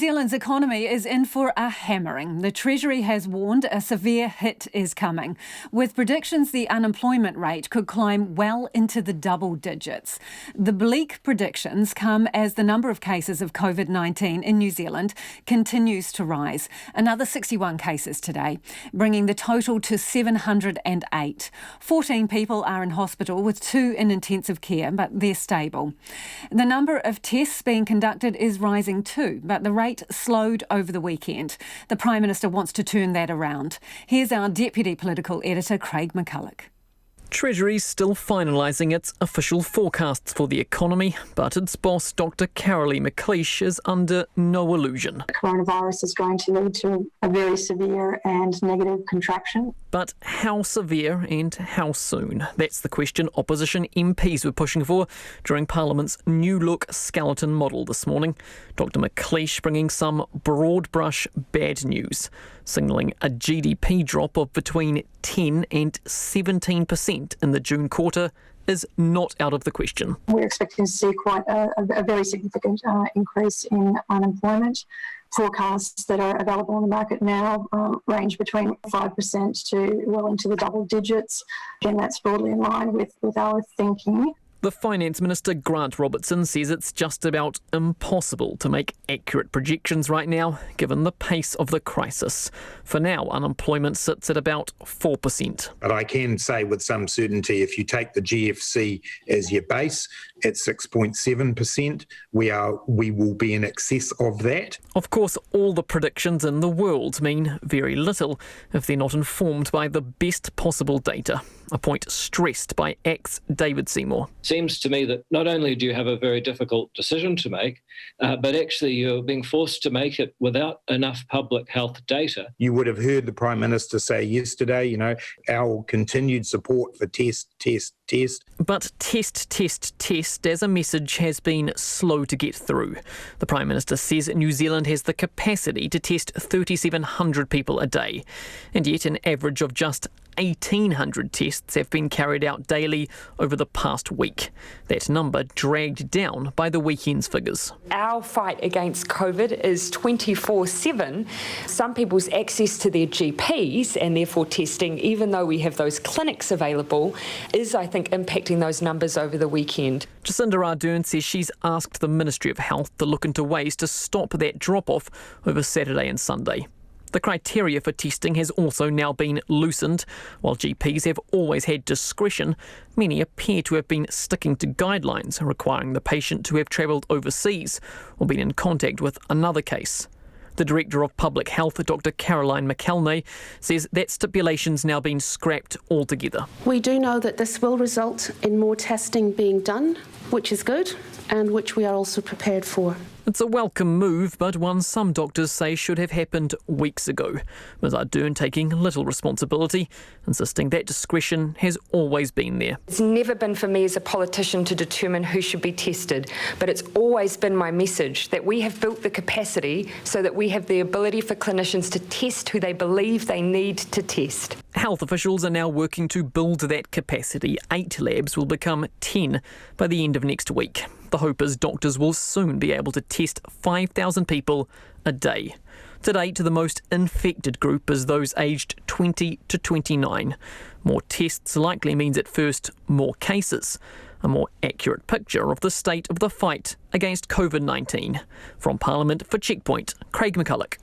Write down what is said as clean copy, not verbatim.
New Zealand's economy is in for a hammering. The Treasury has warned a severe hit is coming, with predictions the unemployment rate could climb well into the double digits. The bleak predictions come as the number of cases of Covid-19 in New Zealand continues to rise. Another 61 cases today, bringing the total to 708. 14 people are in hospital, with 2 in intensive care, but they're stable. The number of tests being conducted is rising too, but the rate slowed over the weekend. The Prime Minister wants to turn that around. Here's our Deputy Political Editor, Craig McCulloch. Treasury's still finalising its official forecasts for the economy, but its boss, Dr. Craig McCulloch, is under no illusion. Coronavirus is going to lead to a very severe and negative contraction. But how severe and how soon? That's the question opposition MPs were pushing for during Parliament's new look skeleton model this morning. Dr. McCulloch bringing some broad brush bad news, signalling a GDP drop of between 10 and 17% in the June quarter is not out of the question. We're expecting to see quite a very significant increase in unemployment. Forecasts that are available on the market now range between 5% to well into the double digits. Again, that's broadly in line with our thinking. The Finance Minister, Grant Robertson, says it's just about impossible to make accurate projections right now, given the pace of the crisis. For now, unemployment sits at about 4%. But I can say with some certainty, if you take the GFC as your base, at 6.7%, we will be in excess of that. Of course, all the predictions in the world mean very little if they're not informed by the best possible data, a point stressed by ACT's David Seymour. Seems to me that not only do you have a very difficult decision to make, but actually you're being forced to make it without enough public health data. You would have heard the Prime Minister say yesterday, our continued support for test. But test as a message has been slow to get through. The Prime Minister says New Zealand has the capacity to test 3,700 people a day, and yet an average of just 1,800 tests have been carried out daily over the past week. That number dragged down by the weekend's figures. Our fight against COVID is 24/7. Some people's access to their GPs and therefore testing, even though we have those clinics available, is, I think, impacting those numbers over the weekend. Jacinda Ardern says she's asked the Ministry of Health to look into ways to stop that drop-off over Saturday and Sunday. The criteria for testing has also now been loosened. While GPs have always had discretion, many appear to have been sticking to guidelines requiring the patient to have travelled overseas or been in contact with another case. The Director of Public Health, Dr. Craig McCulloch, says that stipulation's now been scrapped altogether. We do know that this will result in more testing being done, which is good, and which we are also prepared for. It's a welcome move, but one some doctors say should have happened weeks ago. Ms Ardern taking little responsibility, insisting that discretion has always been there. It's never been for me as a politician to determine who should be tested, but it's always been my message that we have built the capacity so that we have the ability for clinicians to test who they believe they need to test. Health officials are now working to build that capacity. 8 labs will become 10 by the end of next week. The hope is doctors will soon be able to test 5,000 people a day. To date, the most infected group is those aged 20 to 29. More tests likely means at first more cases. A more accurate picture of the state of the fight against COVID-19. From Parliament for Checkpoint, Craig McCulloch.